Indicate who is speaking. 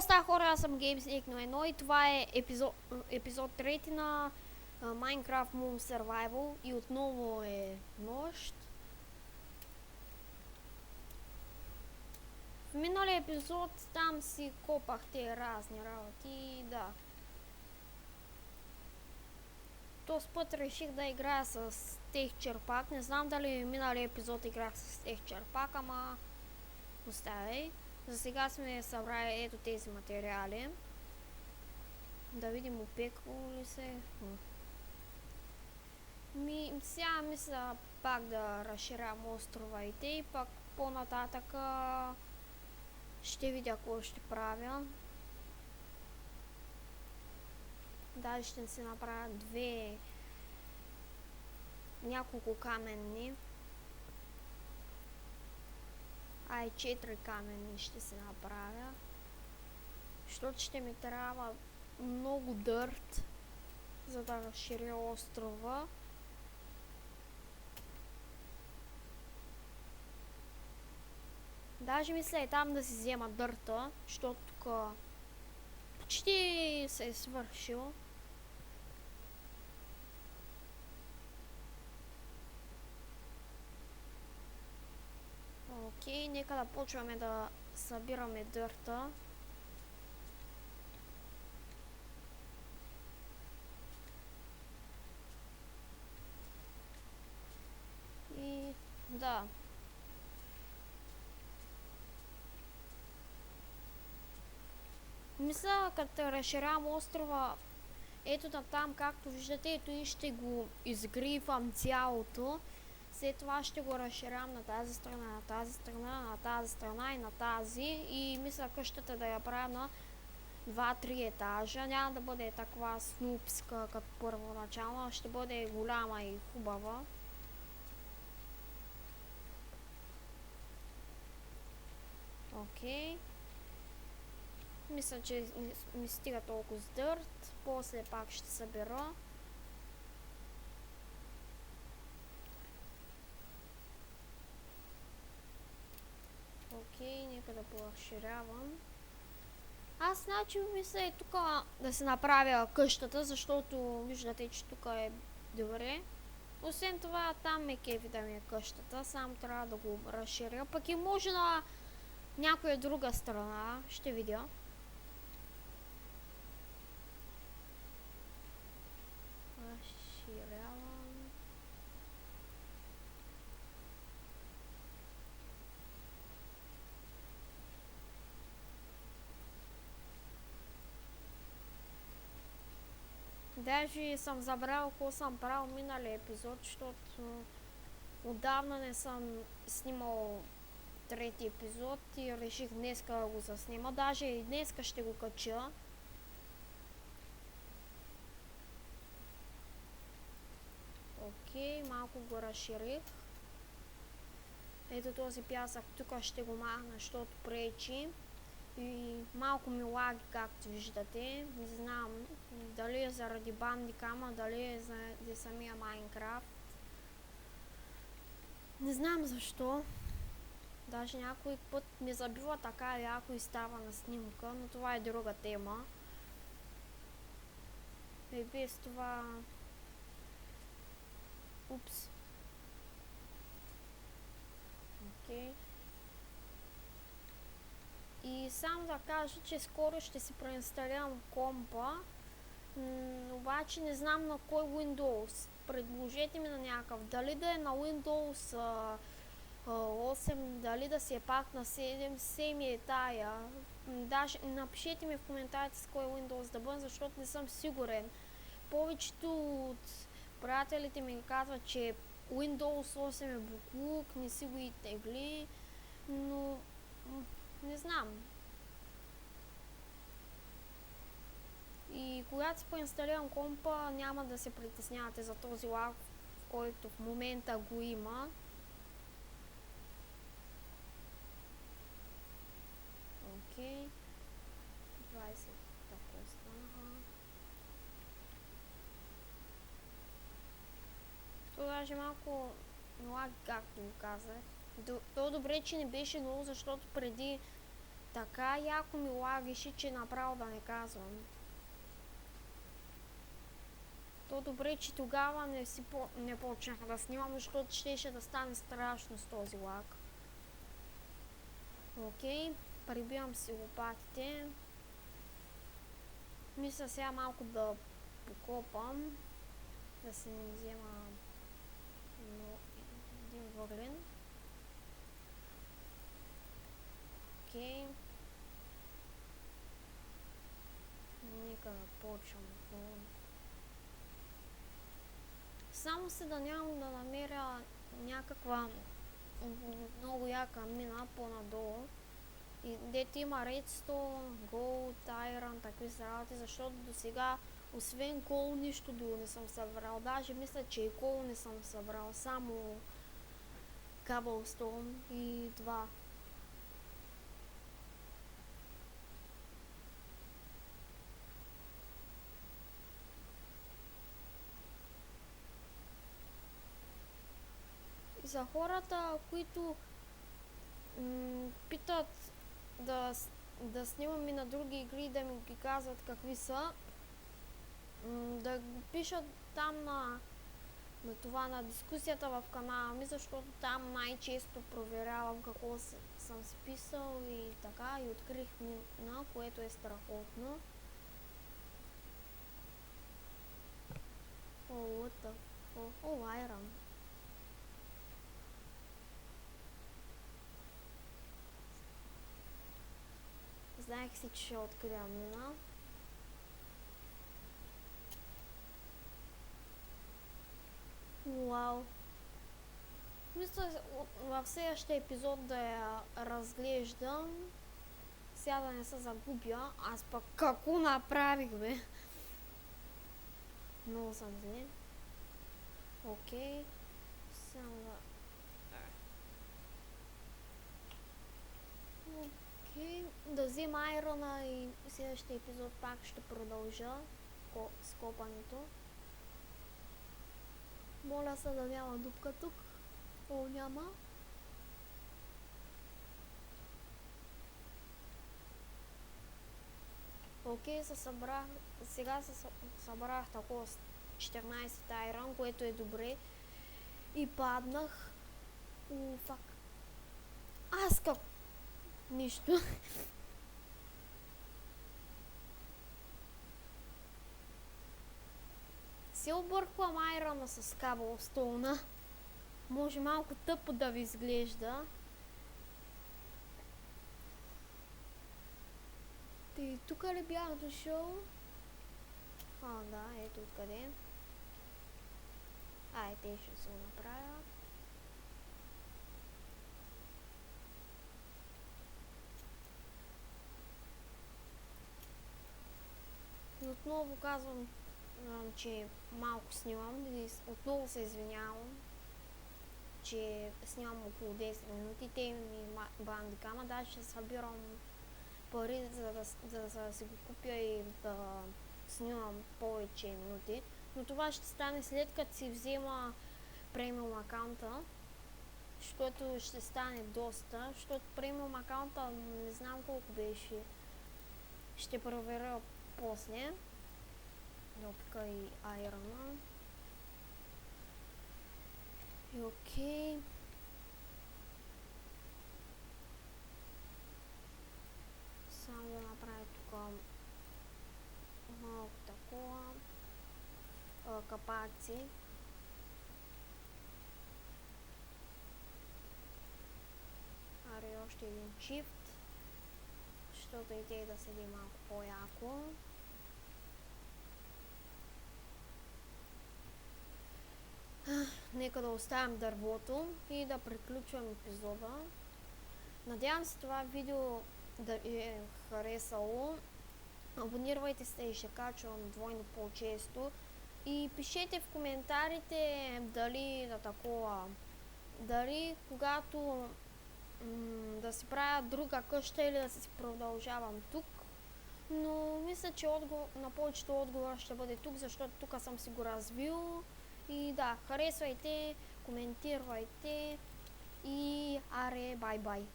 Speaker 1: става, хора, аз съм GamesNick01 и това е епизод 3 на Minecraft Moon Survival и отново е нощ. В миналия епизод там си копахте разни работи, да. Този път реших да играя с тех черпак. Не знам дали миналия епизод играх с тех черпак, ама оставяй. За сега сме събрали ето тези материали. Да видим опекло ли се. Сега мисля пак да разширявам островите и пак по-нататък ще видя какво ще правя. Даже ще си направя няколко каменни. 4 каменни ще се направя. Защото ще ми трябва много дърт, за да разширя острова. Даже мисля и там да си взема дърта, защото тук почти се е свършил. Окей, нека да почваме да събираме дърта. И да. Мисля, като разширявам острова, ето на там, както виждате, ето и ще го изгривам цялото. След това ще го разширявам на тази страна, на тази страна, на тази страна и на тази. И мисля къщата да я правя на 2-3 етажа. Няма да бъде такава снупска като първоначално, ще бъде голяма и хубава. Окей. Мисля, че ми стига толкова с дърт. После пак ще събера. Окей, нека да поразширявам. Аз значи мисля и тук да се направя къщата, защото виждате, че тук е добре. Освен това, там е кефи да ми е къщата, само трябва да го разширя. Пък и може на някоя друга страна, ще видя. Разширявам. Даже съм забрал какво съм правил миналия епизод, защото отдавна не съм снимал трети епизод и реших днеска да го заснима. Даже и днеска ще го кача. Окей, малко го разширих. Ето този пясък тук ще го махна, защото пречи. И малко ми лаги, както виждате. Не знам дали е заради бандикама, дали е заради самия Майнкрафт. Не знам защо. Даже някой път ми забива така яко и става на снимка, но това е друга тема. И без това... Упс. Окей. И само да кажа, че скоро ще си преинсталирам компа, обаче не знам на кой Windows. Предложете ми на някакъв. Дали да е на Windows 8, дали да си е пак на 7, все ми е тая. Даже напишете ми в коментарите с кой Windows да бъде, защото не съм сигурен. Повечето от приятелите ми казват, че Windows 8 е буклук, не си го и тегли, но не знам. И когато си поинсталирам компа, няма да се притеснявате за този лаг, в който в момента го има. Окей. 20 така станаха. То даже малко лаг, както го казах. То добре, че не беше много, защото преди така яко ми лагише, че направо да не казвам. То добре, че тогава не почнах да снимам, защото щеше да стане страшно с този лаг. Окей, прибивам си лопатите. Мисля сега малко да покопам, да се не взема един въглен. Окей. Нека да почвам отново. Само се да нямам да намеря някаква много яка мина по-надолу. И дето има Redstone, Gold, Iron, такви работи, защото до сега освен кол нищо друго не съм събрал. Даже мисля, че и кол не съм събрал, само Cobblestone и това. И за хората, които питат да снимам и на други игри, да ми ги казват какви са, да го пишат там на това, на дискусията в канала ми, защото там най-често проверявам какво съм списал и така, и открих мина, което е страхотно. О, what the fuck? О, Iron. Знаех си, че ще открия мина. Вау. Мисля в следващия епизод да я разглеждам. Сега да не се загубя. Аз пък какво направих, бе? Много съм зле. Окей. Само да... Окей. Да взема айрона и в следващия епизод пак ще продължа с копането. Моля се да няма дупка тук. О, няма. Окей, сега се събрах такова 14 айрон, което е добре. И паднах. Фак. Аз как? Нищо. Се обърквам айрона с Cobblestone. Може малко тъпо да ви изглежда. И тук ли бях дошъл? Да, ето откъде. Те ще се го направя. И отново казвам, че малко снимам и отново се извинявам, че снимам около 10 минути. Те ми бандикама, даже ще събирам пари, за да си го купя и да снимам повече минути. Но това ще стане след като си взема премиум акаунта, защото ще стане доста, защото премиум акаунта не знам колко беше. Ще проверя после. Да опика и айрона. И окей. Само да направя тук малко такова. Капаци. Аре, още един чифт, защото и те да седи малко по-яко. Нека да оставям дървото и да приключвам епизода. Надявам се това видео да ви е харесало. Абонирайте се и ще качвам двойно по-често. И пишете в коментарите дали да такова, дали когато да си правя друга къща или да си продължавам тук. Но мисля, че на повечето отговора ще бъде тук, защото тук съм си го развил. И да, харесвайте, коментирайте и аре, бай-бай!